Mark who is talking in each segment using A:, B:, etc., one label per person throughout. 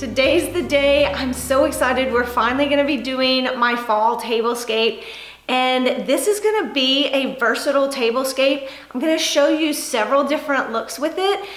A: Today's the day. I'm so excited. We're finally gonna be doing my fall tablescape. And this is gonna be a versatile tablescape. I'm gonna show you several different looks with it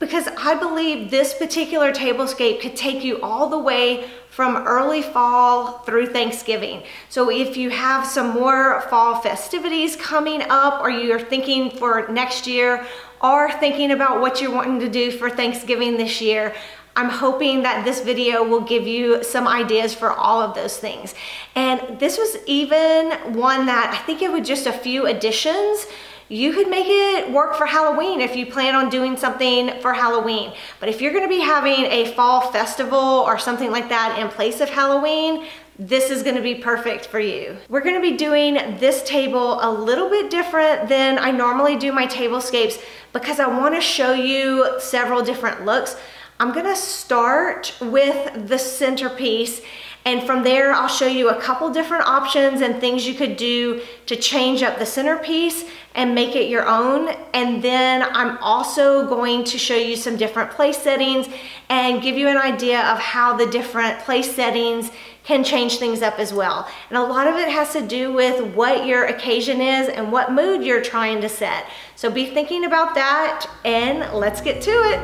A: because I believe this particular tablescape could take you all the way from early fall through Thanksgiving. So if you have some more fall festivities coming up, or you're thinking for next year, or thinking about what you're wanting to do for Thanksgiving this year, I'm hoping that this video will give you some ideas for all of those things. And this was even one that I think it with just a few additions, you could make it work for Halloween if you plan on doing something for Halloween. But if you're gonna be having a fall festival or something like that in place of Halloween, this is gonna be perfect for you. We're gonna be doing this table a little bit different than I normally do my tablescapes because I wanna show you several different looks. I'm gonna start with the centerpiece, and from there I'll show you a couple different options and things you could do to change up the centerpiece and make it your own. And then I'm also going to show you some different place settings and give you an idea of how the different place settings can change things up as well. And a lot of it has to do with what your occasion is and what mood you're trying to set. So be thinking about that, and let's get to it.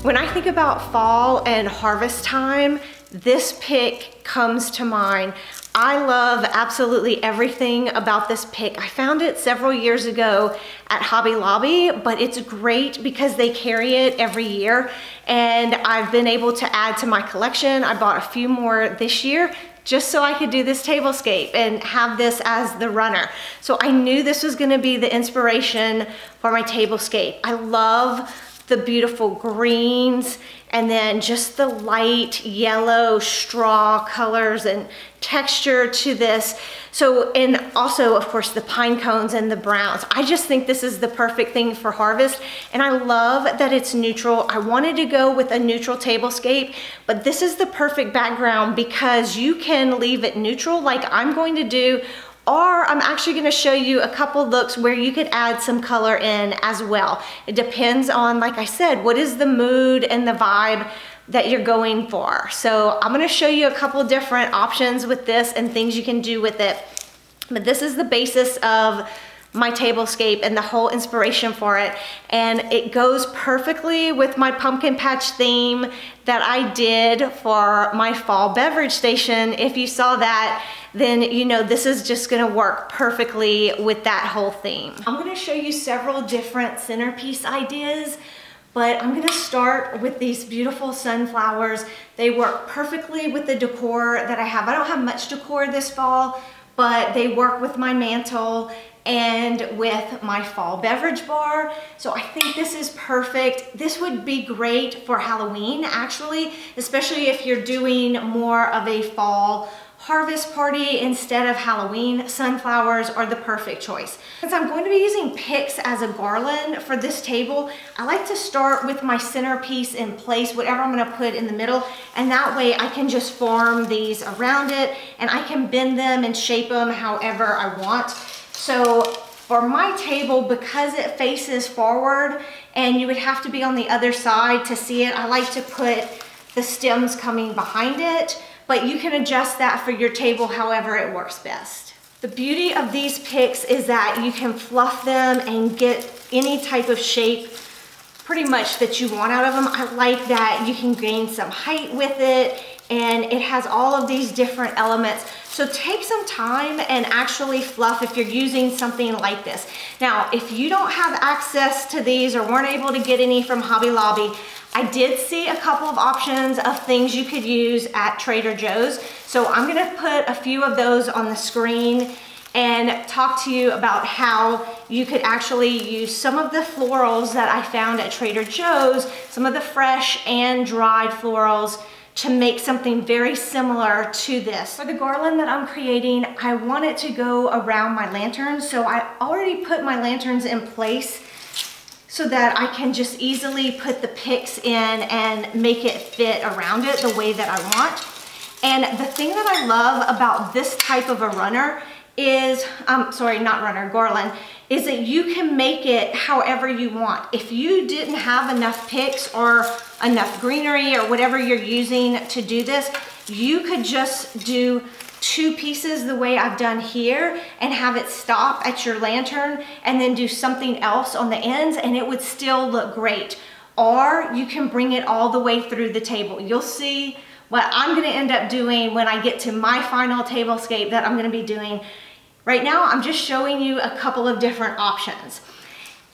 A: When I think about fall and harvest time, this pick comes to mind. I love absolutely everything about this pick. I found it several years ago at Hobby Lobby, but it's great because they carry it every year, and I've been able to add to my collection. I bought a few more this year just so I could do this tablescape and have this as the runner. So I knew this was gonna be the inspiration for my tablescape. I love the beautiful greens, and then just the light yellow straw colors and texture to this. So, and also of course the pine cones and the browns. I just think this is the perfect thing for harvest, and I love that it's neutral. I wanted to go with a neutral tablescape, but this is the perfect background because you can leave it neutral like I'm going to do, or I'm actually gonna show you a couple looks where you could add some color in as well. It depends on, like I said, what is the mood and the vibe that you're going for. So I'm gonna show you a couple different options with this and things you can do with it. But this is the basis of my tablescape and the whole inspiration for it. And it goes perfectly with my pumpkin patch theme that I did for my fall beverage station. If you saw that, then you know this is just gonna work perfectly with that whole theme. I'm gonna show you several different centerpiece ideas, but I'm gonna start with these beautiful sunflowers. They work perfectly with the decor that I have. I don't have much decor this fall, but they work with my mantle and with my fall beverage bar. So I think this is perfect. This would be great for Halloween actually, especially if you're doing more of a fall harvest party instead of Halloween. Sunflowers are the perfect choice. Since I'm going to be using picks as a garland for this table, I like to start with my centerpiece in place, whatever I'm gonna put in the middle, and that way I can just form these around it and I can bend them and shape them however I want. So for my table, because it faces forward and you would have to be on the other side to see it, I like to put the stems coming behind it, but you can adjust that for your table however it works best. The beauty of these picks is that you can fluff them and get any type of shape pretty much that you want out of them. I like that you can gain some height with it, and it has all of these different elements. So take some time and actually fluff if you're using something like this. Now, if you don't have access to these or weren't able to get any from Hobby Lobby, I did see a couple of options of things you could use at Trader Joe's. So I'm gonna put a few of those on the screen and talk to you about how you could actually use some of the florals that I found at Trader Joe's, some of the fresh and dried florals, to make something very similar to this. For the garland that I'm creating, I want it to go around my lanterns. So I already put my lanterns in place so that I can just easily put the picks in and make it fit around it the way that I want. And the thing that I love about this type of a runner is, sorry, not runner, garland, is that you can make it however you want. If you didn't have enough picks or enough greenery or whatever you're using to do this, you could just do 2 pieces the way I've done here and have it stop at your lantern and then do something else on the ends and it would still look great. Or you can bring it all the way through the table. You'll see what I'm gonna end up doing when I get to my final tablescape that I'm gonna be doing. Right now, I'm just showing you a couple of different options.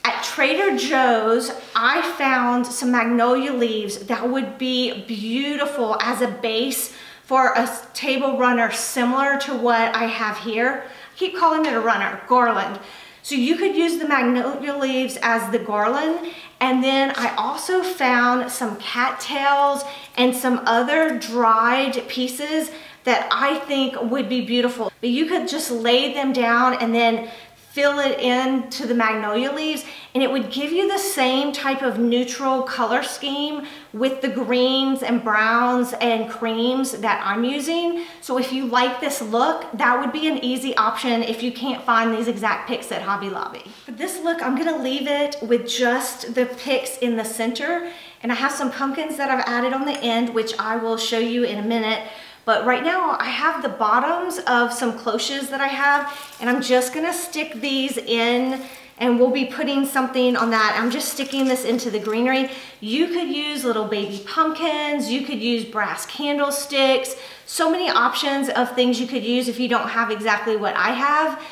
A: At Trader Joe's, I found some magnolia leaves that would be beautiful as a base for a table runner similar to what I have here. I keep calling it a runner, garland. So you could use the magnolia leaves as the garland. And then I also found some cattails and some other dried pieces that I think would be beautiful. But you could just lay them down and then fill it into the magnolia leaves and it would give you the same type of neutral color scheme with the greens and browns and creams that I'm using. So if you like this look, that would be an easy option if you can't find these exact picks at Hobby Lobby. For this look, I'm gonna leave it with just the picks in the center, and I have some pumpkins that I've added on the end, which I will show you in a minute. But right now I have the bottoms of some cloches that I have, and I'm just gonna stick these in and we'll be putting something on that. I'm just sticking this into the greenery. You could use little baby pumpkins, you could use brass candlesticks, so many options of things you could use if you don't have exactly what I have.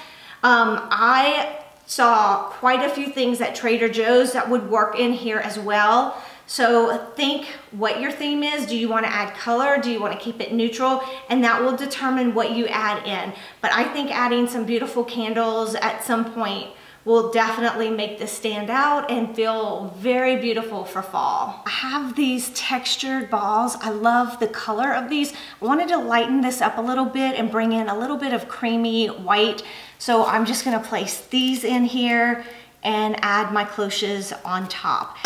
A: I saw quite a few things at Trader Joe's that would work in here as well. So think what your theme is. Do you want to add color? Do you want to keep it neutral? And that will determine what you add in. But I think adding some beautiful candles at some point will definitely make this stand out and feel very beautiful for fall. I have these textured balls. I love the color of these. I wanted to lighten this up a little bit and bring in a little bit of creamy white. So I'm just gonna place these in here and add my cloches on top.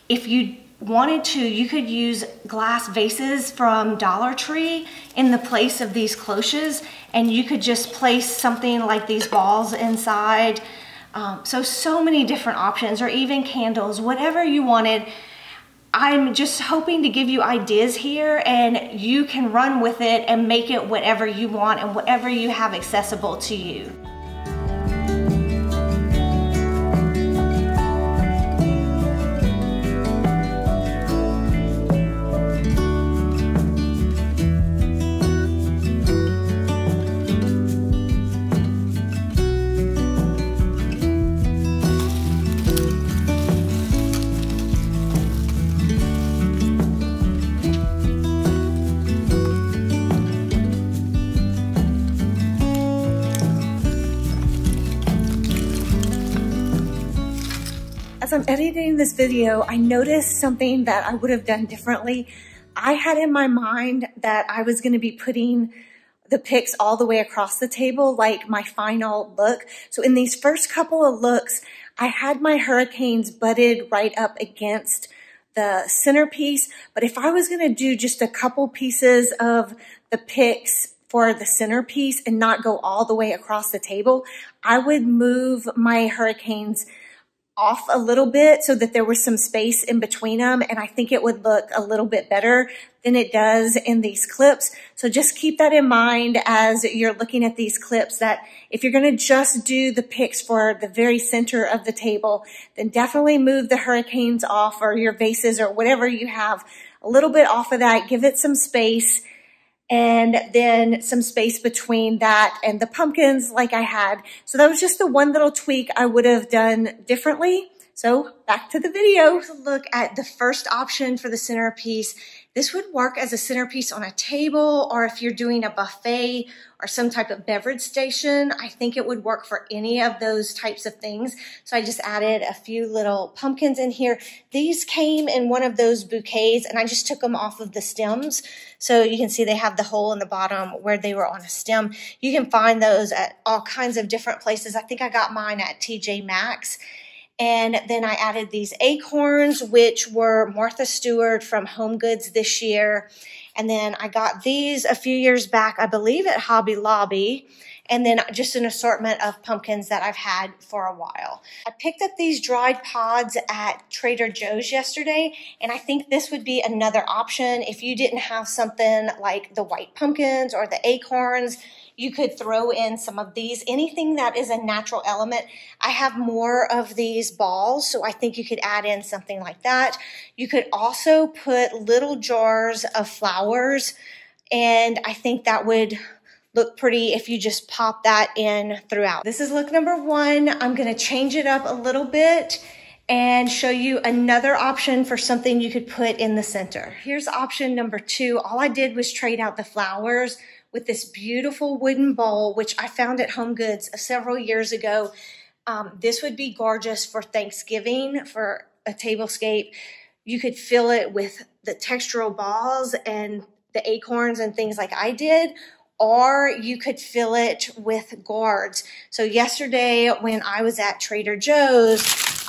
A: If you wanted to, you could use glass vases from Dollar Tree in the place of these cloches, and you could just place something like these balls inside. So many different options, or even candles, whatever you wanted. I'm just hoping to give you ideas here, and you can run with it and make it whatever you want and whatever you have accessible to you. As I'm editing this video, I noticed something that I would have done differently. I had in my mind that I was going to be putting the picks all the way across the table, like my final look. So in these first couple of looks, I had my hurricanes butted right up against the centerpiece. But if I was going to do just a couple pieces of the picks for the centerpiece and not go all the way across the table, I would move my hurricanes off a little bit so that there was some space in between them, and I think it would look a little bit better than it does in these clips. So just keep that in mind as you're looking at these clips, that if you're going to just do the picks for the very center of the table, then definitely move the hurricanes off, or your vases or whatever you have, a little bit off of that. Give it some space, and then some space between that and the pumpkins like I had. So that was just the one little tweak I would have done differently. So back to the video. Here's a look at the first option for the centerpiece. This would work as a centerpiece on a table, or if you're doing a buffet or some type of beverage station. I think it would work for any of those types of things. So I just added a few little pumpkins in here. These came in one of those bouquets, and I just took them off of the stems. So you can see they have the hole in the bottom where they were on a stem. You can find those at all kinds of different places. I think I got mine at TJ Maxx. And then I added these acorns, which were Martha Stewart from Home Goods this year. And then I got these a few years back, I believe at Hobby Lobby. and then just an assortment of pumpkins that I've had for a while. I picked up these dried pods at Trader Joe's yesterday, and I think this would be another option if you didn't have something like the white pumpkins or the acorns. You could throw in some of these, anything that is a natural element. I have more of these balls, so I think you could add in something like that. You could also put little jars of flowers, and I think that would look pretty if you just pop that in throughout. This is look number one. I'm gonna change it up a little bit and show you another option for something you could put in the center. Here's option number two. All I did was trade out the flowers with this beautiful wooden bowl, which I found at Home Goods several years ago. This would be gorgeous for Thanksgiving, for a tablescape. You could fill it with the textural balls and the acorns and things like I did, or you could fill it with gourds. So yesterday when I was at Trader Joe's,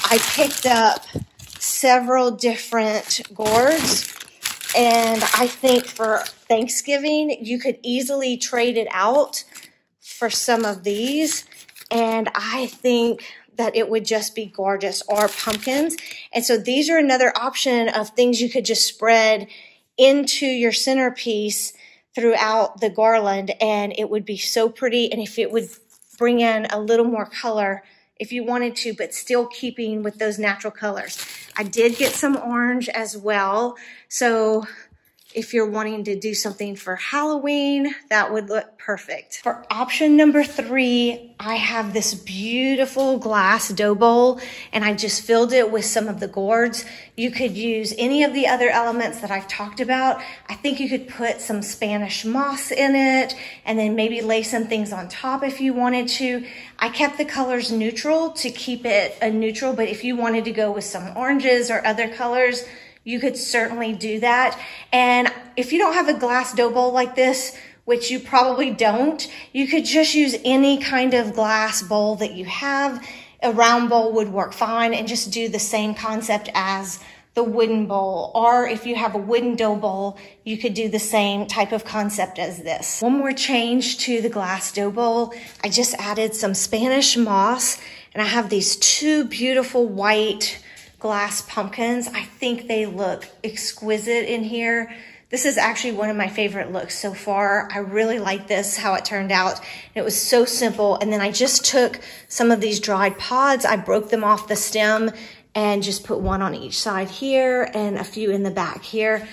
A: I picked up several different gourds, and I think for Thanksgiving, you could easily trade it out for some of these. And I think that it would just be gorgeous, or pumpkins. And so these are another option of things you could just spread into your centerpiece throughout the garland, and it would be so pretty. And if it would bring in a little more color if you wanted to, but still keeping with those natural colors. I did get some orange as well. So if you're wanting to do something for Halloween, that would look perfect. For option number three, I have this beautiful glass dough bowl, and I just filled it with some of the gourds. You could use any of the other elements that I've talked about. I think you could put some Spanish moss in it, and then maybe lay some things on top if you wanted to. I kept the colors neutral to keep it a neutral, but if you wanted to go with some oranges or other colors, you could certainly do that. And if you don't have a glass dough bowl like this, which you probably don't, you could just use any kind of glass bowl that you have. A round bowl would work fine, and just do the same concept as the wooden bowl. Or if you have a wooden dough bowl, you could do the same type of concept as this. One more change to the glass dough bowl. I just added some Spanish moss, and I have these two beautiful white glass pumpkins. I think they look exquisite in here. This is actually one of my favorite looks so far. I really like this, how it turned out. It was so simple. And then I just took some of these dried pods, I broke them off the stem and just put one on each side here and a few in the back here.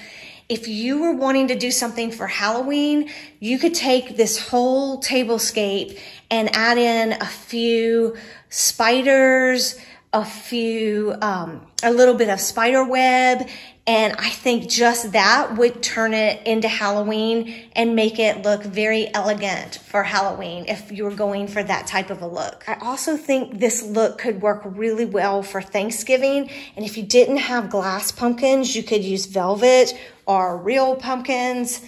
A: If you were wanting to do something for Halloween, you could take this whole tablescape and add in a few spiders, a little bit of spider web, and I think just that would turn it into Halloween and make it look very elegant for Halloween if you were going for that type of a look. I also think this look could work really well for Thanksgiving, and if you didn't have glass pumpkins, you could use velvet or real pumpkins.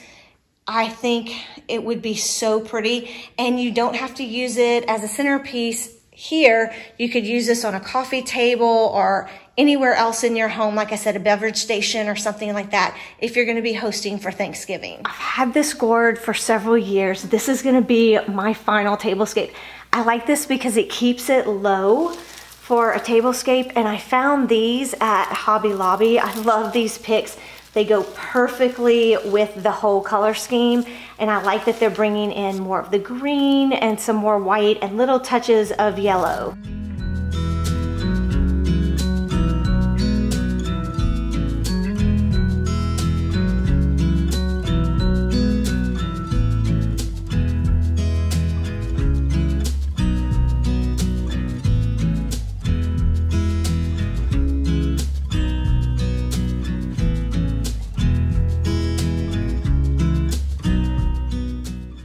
A: I think it would be so pretty, and you don't have to use it as a centerpiece here. You could use this on a coffee table or anywhere else in your home, like I said, a beverage station or something like that, if you're gonna be hosting for Thanksgiving. I've had this gourd for several years. This is gonna be my final tablescape. I like this because it keeps it low for a tablescape, and I found these at Hobby Lobby. I love these picks. They go perfectly with the whole color scheme, and I like that they're bringing in more of the green and some more white and little touches of yellow.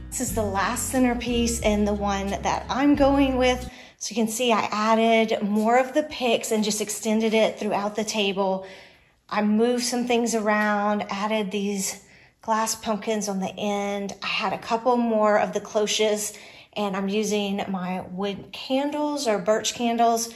A: This is the last centerpiece and the one that I'm going with. So you can see I added more of the picks and just extended it throughout the table. I moved some things around, added these glass pumpkins on the end. I had a couple more of the cloches, and I'm using my wood candles or birch candles.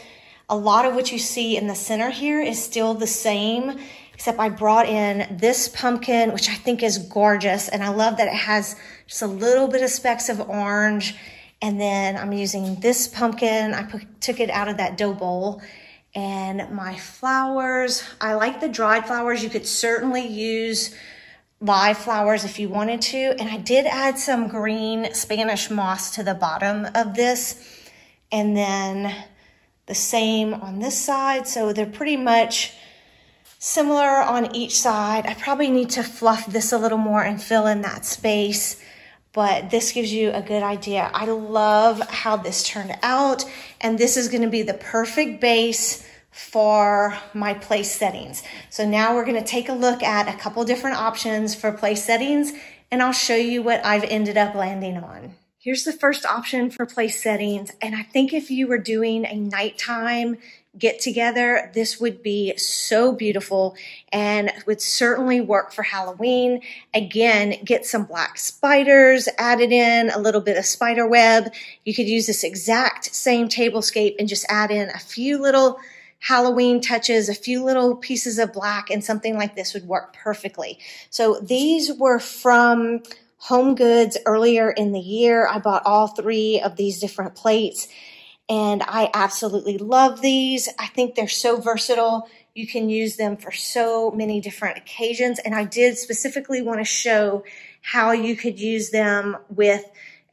A: A lot of what you see in the center here is still the same, except I brought in this pumpkin, which I think is gorgeous. And I love that it has just a little bit of specks of orange And then I'm using this pumpkin. I took it out of that dough bowl. And my flowers, I like the dried flowers. You could certainly use live flowers if you wanted to. And I did add some green Spanish moss to the bottom of this. And then the same on this side. So they're pretty much similar on each side. I probably need to fluff this a little more and fill in that space, but this gives you a good idea. I love how this turned out, and this is going to be the perfect base for my place settings. So now we're going to take a look at a couple different options for place settings, and I'll show you what I've ended up landing on. Here's the first option for place settings, and I think if you were doing a nighttime get together, this would be so beautiful and would certainly work for Halloween. Again, get some black spiders added in, a little bit of spider web. You could use this exact same tablescape and just add in a few little Halloween touches, a few little pieces of black, and something like this would work perfectly. So these were from Home Goods earlier in the year. I bought all 3 of these different plates, and I absolutely love these. I think they're so versatile. You can use them for so many different occasions. And I did specifically want to show how you could use them with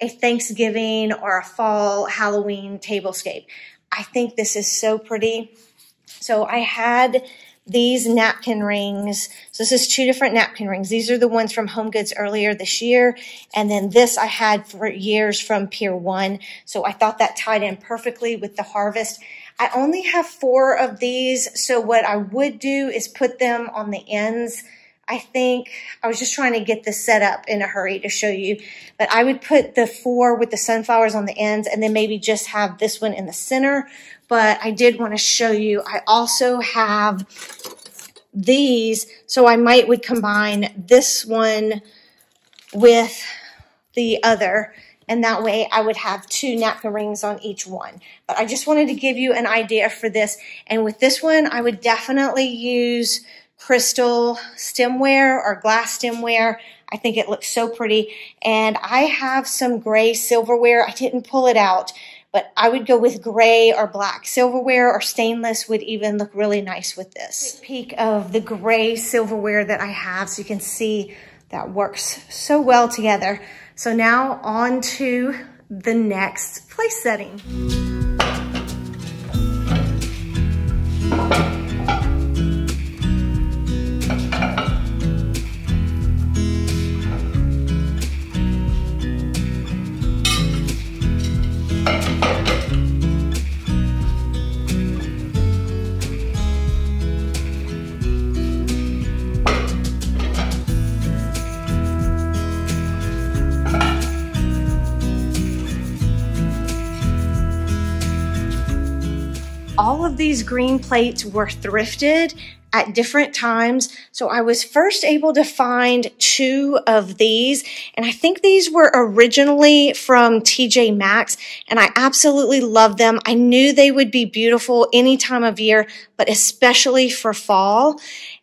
A: a Thanksgiving or a fall Halloween tablescape. I think this is so pretty. So I had these napkin rings. So this is 2 different napkin rings. These are the ones from Home Goods earlier this year. And then this I had for years from Pier 1. So I thought that tied in perfectly with the harvest. I only have 4 of these. So what I would do is put them on the ends. I think I was just trying to get this set up in a hurry to show you, but I would put the 4 with the sunflowers on the ends and then maybe just have this one in the center. But I did want to show you, I also have these, so I would combine this one with the other, and that way I would have 2 napkin rings on each one. But I just wanted to give you an idea for this. And with this one, I would definitely use crystal stemware or glass stemware. I think it looks so pretty. And I have some gray silverware. I didn't pull it out, but I would go with gray or black silverware, or stainless would even look really nice with this. Peek of the gray silverware that I have, so you can see that works so well together. So now on to the next place setting. All of these green plates were thrifted at different times. So I was first able to find 2 of these, and I think these were originally from TJ Maxx, and I absolutely love them. I knew they would be beautiful any time of year, but especially for fall.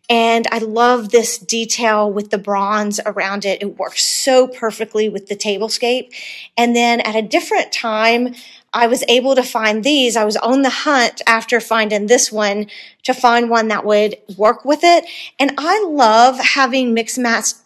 A: And I love this detail with the bronze around it. It works so perfectly with the tablescape. And then at a different time, I was able to find these. I was on the hunt after finding this one to find one that would work with it. And I love having mixed matched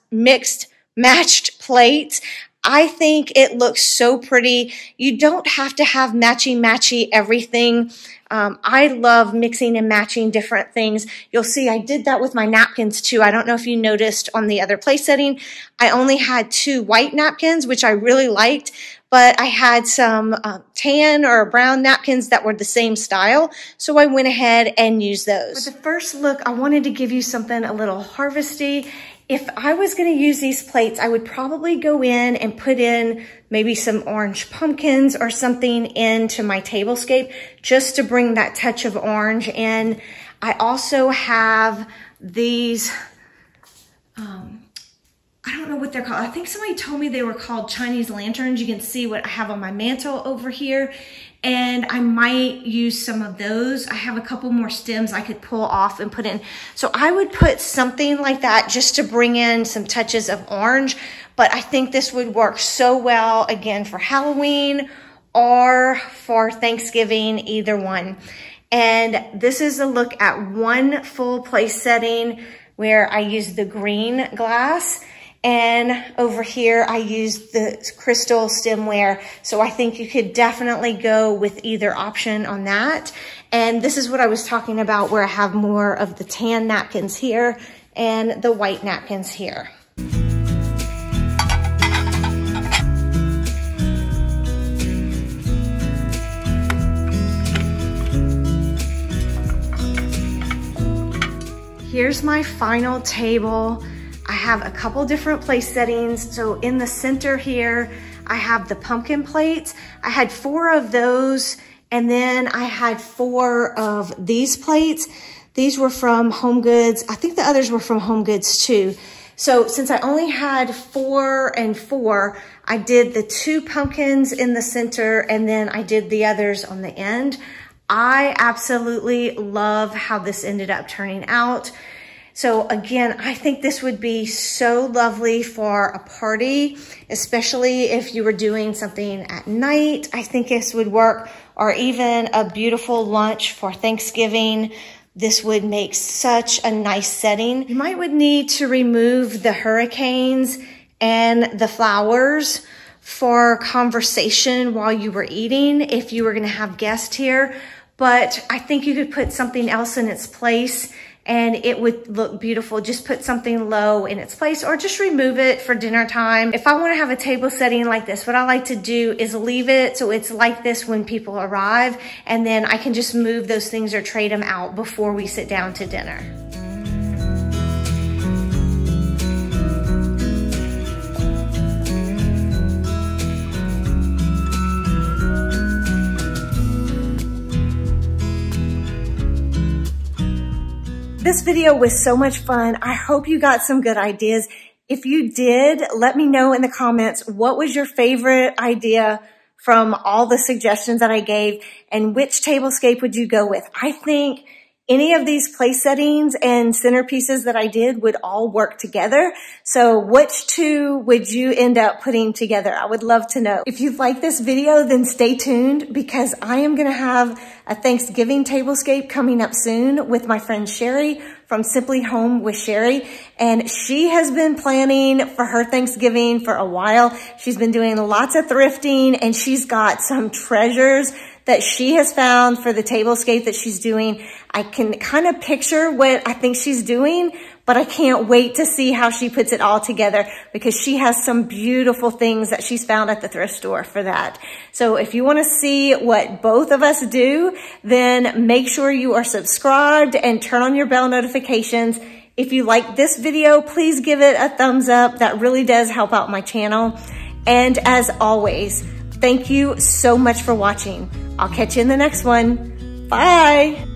A: plates. I think it looks so pretty. You don't have to have matchy everything. I love mixing and matching different things. You'll see I did that with my napkins too. I don't know if you noticed on the other place setting, I only had 2 white napkins, which I really liked, but I had some tan or brown napkins that were the same style. So I went ahead and used those. For the first look, I wanted to give you something a little harvesty. If I was going to use these plates, I would probably go in and put in maybe some orange pumpkins or something into my tablescape just to bring that touch of orange in. I also have these, I don't know what they're called. I think somebody told me they were called Chinese lanterns. You can see what I have on my mantle over here. And I might use some of those. I have a couple more stems I could pull off and put in. So I would put something like that just to bring in some touches of orange. But I think this would work so well, again, for Halloween or for Thanksgiving, either one. And this is a look at one full place setting where I use the green glass. And over here, I used the crystal stemware. So I think you could definitely go with either option on that. And this is what I was talking about, where I have more of the tan napkins here and the white napkins here. Here's my final table. I have a couple different place settings. So in the center here, I have the pumpkin plates. I had 4 of those, and then I had 4 of these plates. These were from Home Goods. I think the others were from Home Goods too. So since I only had 4 and 4, I did the 2 pumpkins in the center, and then I did the others on the end. I absolutely love how this ended up turning out. So again, I think this would be so lovely for a party, especially if you were doing something at night. I think this would work, or even a beautiful lunch for Thanksgiving. This would make such a nice setting. You might would need to remove the hurricanes and the flowers for conversation while you were eating if you were gonna have guests here. But I think you could put something else in its place and it would look beautiful. Just put something low in its place, or just remove it for dinner time. If I want to have a table setting like this, what I like to do is leave it so it's like this when people arrive, and then I can just move those things or trade them out before we sit down to dinner. This video was so much fun. I hope you got some good ideas. If you did, let me know in the comments, what was your favorite idea from all the suggestions that I gave, and which tablescape would you go with? I think any of these place settings and centerpieces that I did would all work together. So which 2 would you end up putting together? I would love to know. If you like this video, then stay tuned, because I am gonna have a Thanksgiving tablescape coming up soon with my friend Sherry from Simply Home with Sherry. And she has been planning for her Thanksgiving for a while. She's been doing lots of thrifting, and she's got some treasures that she has found for the tablescape that she's doing. I can kind of picture what I think she's doing, but I can't wait to see how she puts it all together, because she has some beautiful things that she's found at the thrift store for that. So if you want to see what both of us do, then make sure you are subscribed and turn on your bell notifications. If you like this video, please give it a thumbs up. That really does help out my channel. And as always, thank you so much for watching. I'll catch you in the next one. Bye.